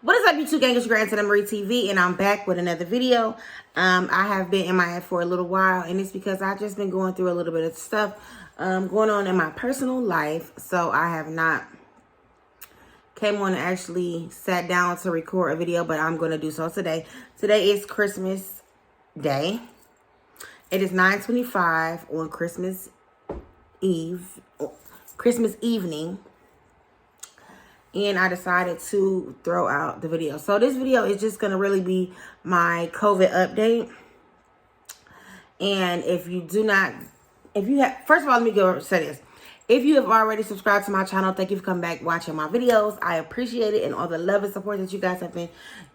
What is up, YouTube gang? It's your grandson Marie TV, and I'm back with another video. I have been in my head for a little while, and it's because I've just been going through a little bit of stuff going on in my personal life. So I have not came on and actually sat down to record a video, but I'm going to do so today. Today is Christmas Day. It is 9:25 on Christmas evening. And I decided to throw out the video. So this video is just going to really be my COVID update. And if you have, first of all, let me go say this. If you have already subscribed to my channel, thank you for coming back watching my videos. I appreciate it, and all the love and support that you guys have been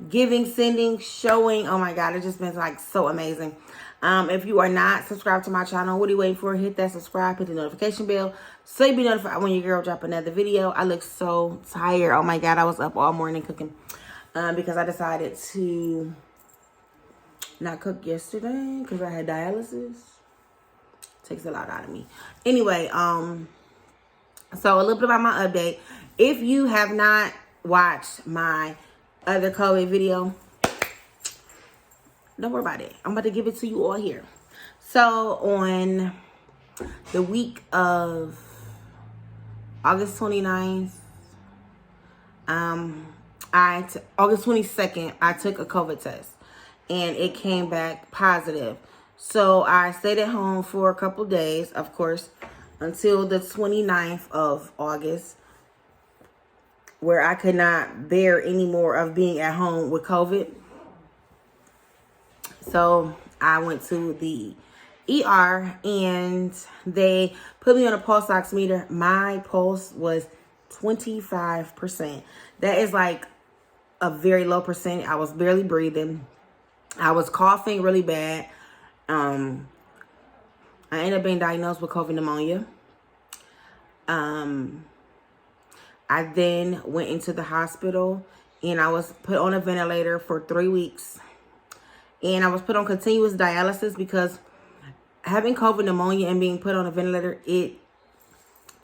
giving, sending, showing. Oh my God, it's just been like so amazing. If you are not subscribed to my channel, what are you waiting for? Hit that subscribe, hit the notification bell so you'll be notified when your girl drop another video. I look so tired. Oh my God, I was up all morning cooking because I decided to not cook yesterday because I had dialysis. Takes a lot out of me. Anyway, so a little bit about my update. If you have not watched my other COVID video, don't worry about it. I'm about to give it to you all here. So on the week of August 29th, August 22nd, I took a COVID test and it came back positive. So I stayed at home for a couple days, of course, until the 29th of August, where I could not bear any more of being at home with COVID. So I went to the ER and they put me on a pulse oximeter. My pulse was 25%. That is like a very low percent. I was barely breathing. I was coughing really bad. I ended up being diagnosed with COVID pneumonia. I then went into the hospital and I was put on a ventilator for 3 weeks. And I was put on continuous dialysis because having COVID pneumonia and being put on a ventilator, it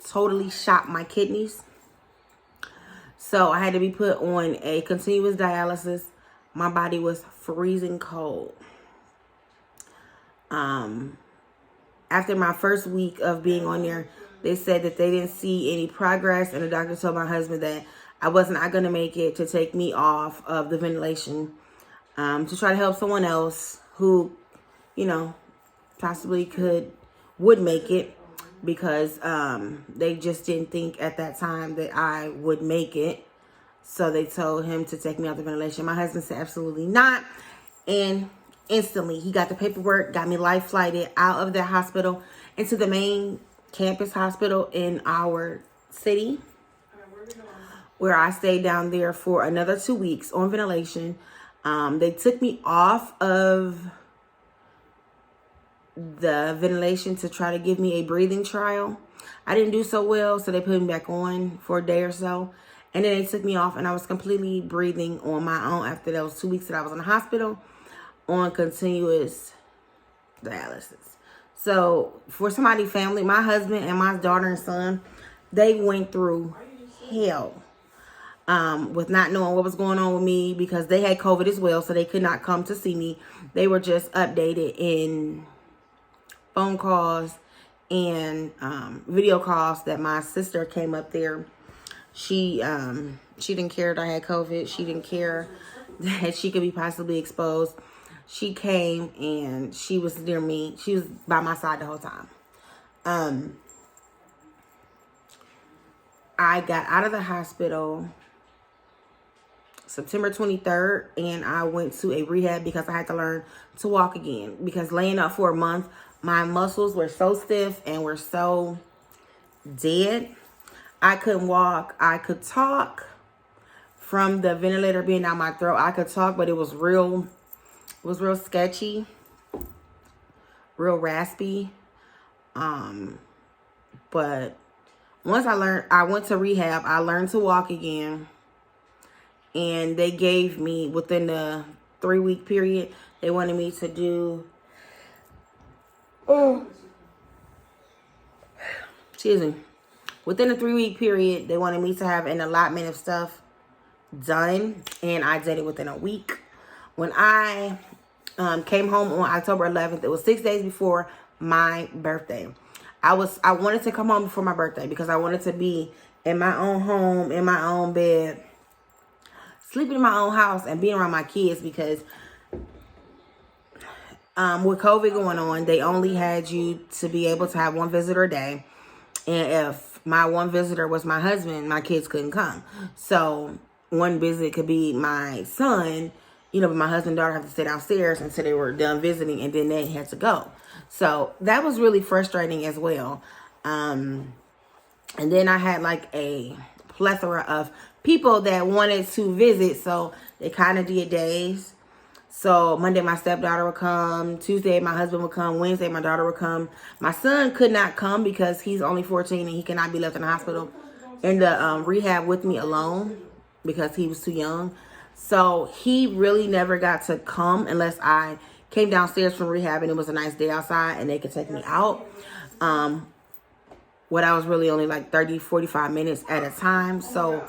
totally shot my kidneys. So I had to be put on a continuous dialysis. My body was freezing cold. After my first week of being on there, they said that they didn't see any progress. And the doctor told my husband that I was not going to make it to take me off of the ventilation. To try to help someone else who, you know, possibly would make it, because they just didn't think at that time that I would make it. So they told him to take me off the ventilation. My husband said absolutely not. And instantly he got the paperwork, got me life flighted out of the hospital into the main campus hospital in our city, where I stayed down there for another 2 weeks on ventilation. They took me off of the ventilation to try to give me a breathing trial. I didn't do so well, so they put me back on for a day or so. And then they took me off, and I was completely breathing on my own after those 2 weeks that I was in the hospital on continuous dialysis. So for somebody's family, my husband and my daughter and son, they went through hell. With not knowing what was going on with me, because they had COVID as well, so they could not come to see me. They were just updated in phone calls and video calls that my sister came up there. She didn't care that I had COVID. She didn't care that she could be possibly exposed. She came and she was near me. She was by my side the whole time. I got out of the hospital September 23rd, and I went to a rehab because I had to learn to walk again. Because laying up for a month, my muscles were so stiff and were so dead. I couldn't walk. I could talk from the ventilator being down my throat. I could talk, but it was real sketchy, real raspy. But once I went to rehab, I learned to walk again. And they gave me, within the 3-week period, they wanted me to do, within the 3-week period, they wanted me to have an allotment of stuff done, and I did it within a week. When I came home on October 11th, it was 6 days before my birthday. I wanted to come home before my birthday because I wanted to be in my own home, in my own bed, sleeping in my own house, and being around my kids, because with COVID going on, they only had you to be able to have one visitor a day. And if my one visitor was my husband, my kids couldn't come. So one visit could be my son, but my husband and daughter have to stay downstairs until they were done visiting, and then they had to go. So that was really frustrating as well. And then I had like a plethora of people that wanted to visit, so they kind of did days. So Monday, my stepdaughter would come. Tuesday, my husband would come. Wednesday, my daughter would come. My son could not come because he's only 14 and he cannot be left in the hospital in the rehab with me alone because he was too young. So he really never got to come unless I came downstairs from rehab and it was a nice day outside and they could take me out. What I was really only like 30, 45 minutes at a time. So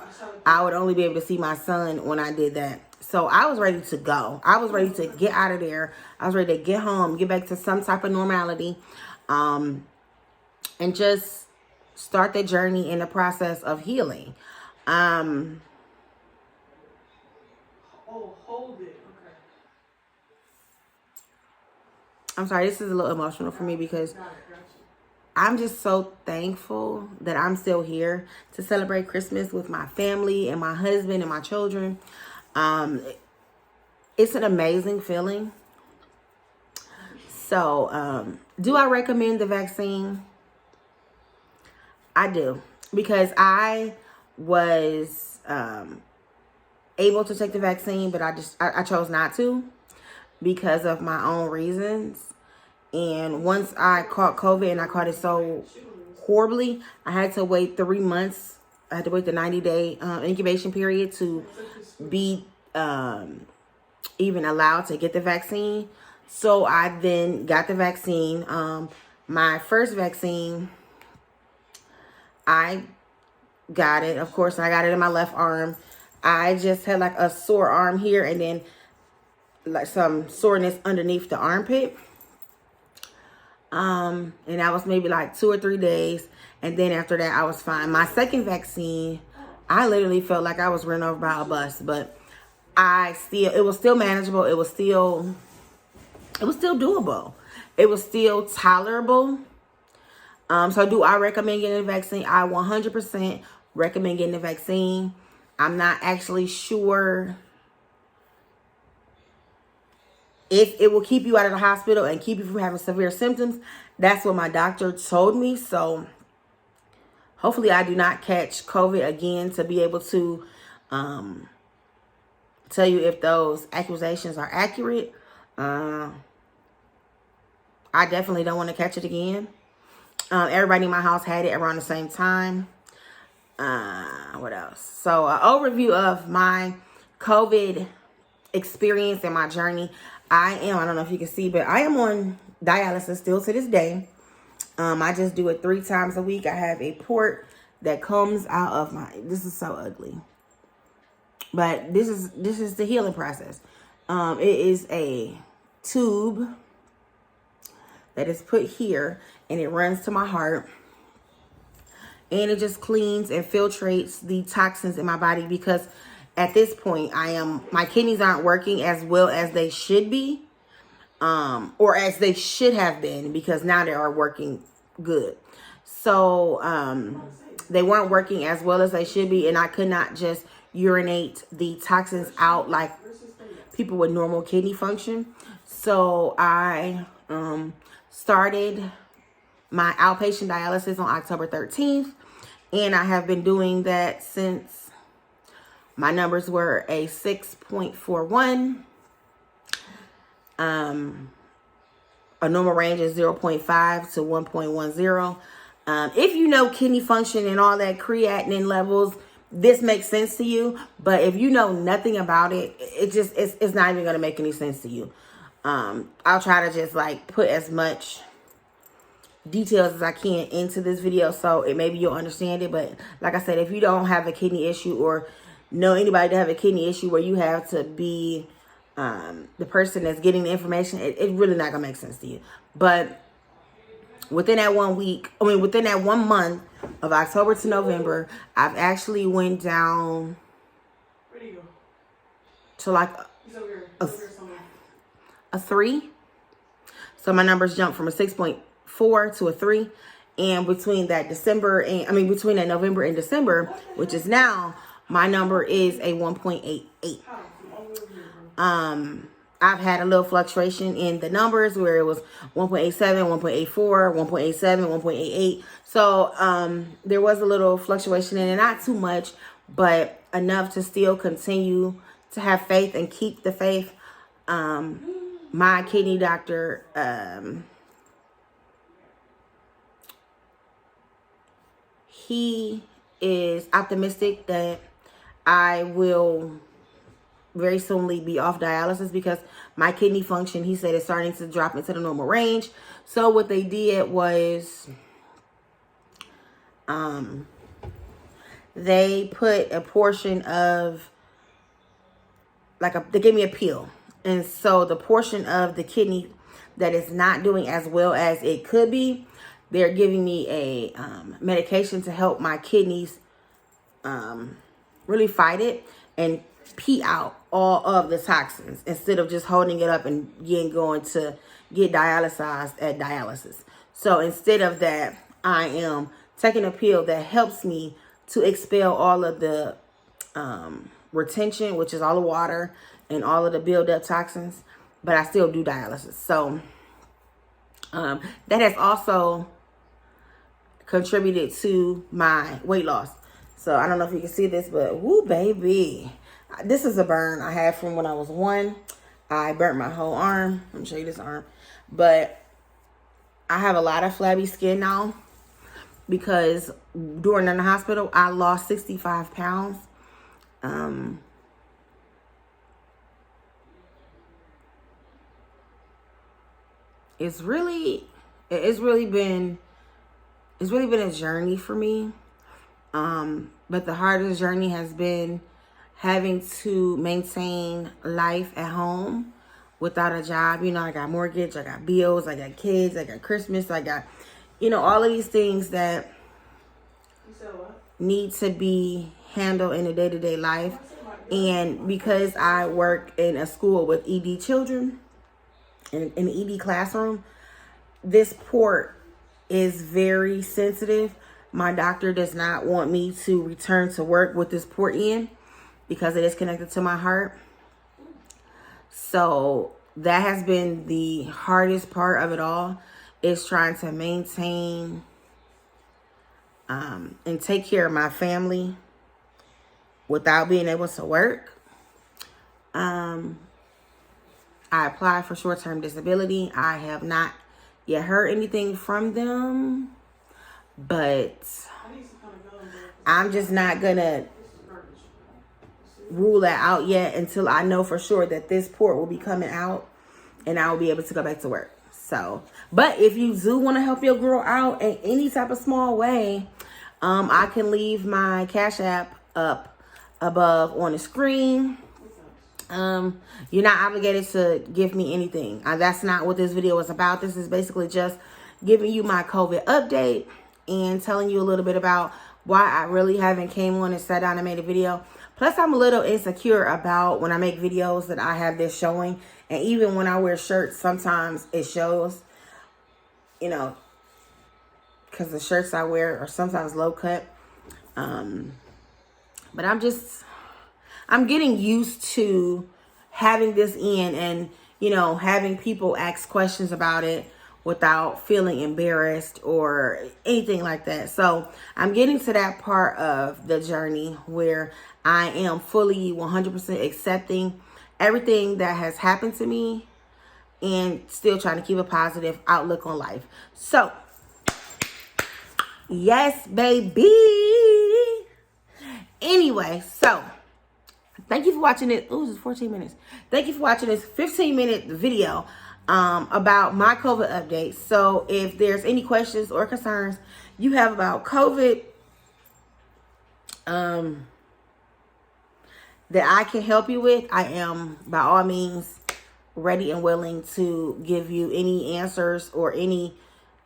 I would only be able to see my son when I did that. So I was ready to go. I was ready to get out of there. I was ready to get home, get back to some type of normality, and just start the journey in the process of healing. Oh, hold it. Okay. I'm sorry, this is a little emotional for me because I'm just so thankful that I'm still here to celebrate Christmas with my family and my husband and my children. It's an amazing feeling. So, do I recommend the vaccine? I do, because I was able to take the vaccine, but I chose not to because of my own reasons. And once I caught COVID and I caught it so horribly, I had to wait 3 months. I had to wait the 90-day incubation period to be even allowed to get the vaccine. So I then got the vaccine. My first vaccine, I got it. Of course, I got it in my left arm. I just had like a sore arm here and then like some soreness underneath the armpit. And that was maybe like 2 or 3 days. And then after that, I was fine. My second vaccine, I literally felt like I was run over by a bus, but it was still manageable. It was still doable. It was still tolerable. So do I recommend getting the vaccine? I 100% recommend getting the vaccine. I'm not actually sure if it will keep you out of the hospital and keep you from having severe symptoms. That's what my doctor told me. So hopefully I do not catch COVID again to be able to tell you if those accusations are accurate. I definitely don't want to catch it again. Everybody in my house had it around the same time. What else? So an overview of my COVID experience and my journey. I don't know if you can see, but I am on dialysis still to this day. I just do it 3 times a week. I have a port that comes out of this is so ugly. But this is the healing process. It is a tube that is put here and it runs to my heart. And it just cleans and filtrates the toxins in my body because at this point my kidneys aren't working as well as they should be. Or as they should have been, because now they are working good. So they weren't working as well as they should be, and I could not just urinate the toxins out like people with normal kidney function. So I started my outpatient dialysis on October 13th, and I have been doing that since. My numbers were a 6.41. A normal range is 0.5 to 1.10. If you know kidney function and all that creatinine levels, this makes sense to you. But if you know nothing about it, it's not even going to make any sense to you. I'll try to just like put as much details as I can into this video so maybe you'll understand it. But like I said, if you don't have a kidney issue or know anybody to have a kidney issue where you have to be the person that's getting the information. It really not gonna make sense to you. But within that 1 week, within that 1 month of October to November, I've actually went down to like a 3. So my numbers jumped from a 6.4 to a 3. And between that between that November and December, which is now, my number is a 1.88. I've had a little fluctuation in the numbers where it was 1.87, 1.84, 1.87, 1.88. So there was a little fluctuation in it, not too much, but enough to still continue to have faith and keep the faith. My kidney doctor, he is optimistic that I will very soonly be off dialysis because my kidney function, he said, is starting to drop into the normal range. So what they did was they put a portion of they gave me a pill. And so the portion of the kidney that is not doing as well as it could be, they're giving me a medication to help my kidneys really fight it and pee out all of the toxins instead of just holding it up and going to get dialyzed at dialysis. So instead of that, I am taking a pill that helps me to expel all of the retention, which is all the water and all of the buildup toxins, but I still do dialysis. So that has also contributed to my weight loss. So I don't know if you can see this, but woo, baby. This is a burn I had from when I was 1. I burnt my whole arm. Let me show you this arm. But I have a lot of flabby skin now because during in the hospital, I lost 65 pounds. It's really been a journey for me. But the hardest journey has been having to maintain life at home without a job. I got mortgage, I got bills, I got kids, I got Christmas, I got, all of these things that need to be handled in a day-to-day life. And because I work in a school with ED children, in an ED classroom, this port is very sensitive. My doctor does not want me to return to work with this port in because it is connected to my heart. So that has been the hardest part of it all, is trying to maintain and take care of my family without being able to work. I applied for short-term disability. I have not yet heard anything from them, but I'm just not gonna rule that out yet until I know for sure that this port will be coming out and I will be able to go back to work. So, but if you do want to help your girl out in any type of small way, I can leave my Cash App up above on the screen. You're not obligated to give me anything. That's not what this video is about. This is basically just giving you my COVID update and telling you a little bit about why I really haven't came on and sat down and made a video. Plus, I'm a little insecure about when I make videos that I have this showing. And even when I wear shirts, sometimes it shows, because the shirts I wear are sometimes low cut. But I'm getting used to having this in and, having people ask questions about it without feeling embarrassed or anything like that. So I'm getting to that part of the journey where I am fully 100% accepting everything that has happened to me and still trying to keep a positive outlook on life. So, yes, baby. Anyway, so thank you for watching it. Oh, this is 14 minutes. Thank you for watching this 15-minute video about my COVID update. So if there's any questions or concerns you have about COVID, that I can help you with, I am by all means ready and willing to give you any answers or any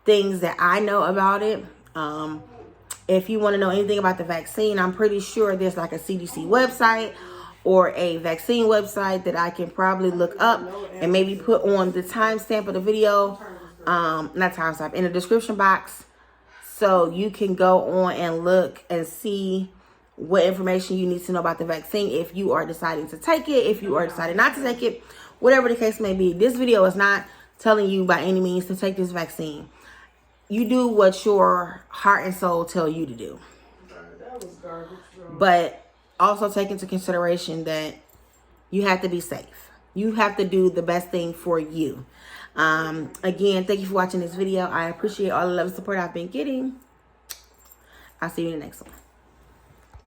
things that I know about it. If you want to know anything about the vaccine, I'm pretty sure there's like a CDC website or a vaccine website that I can probably look up and maybe put on the timestamp of the video, not timestamp, in the description box, so you can go on and look and see what information you need to know about the vaccine if you are deciding to take it, if you are deciding not to take it, whatever the case may be. This video is not telling you by any means to take this vaccine. You do what your heart and soul tell you to do. But also take into consideration that you have to be safe. You have to do the best thing for you. Again, thank you for watching this video. I appreciate all the love and support I've been getting. I'll see you in the next one.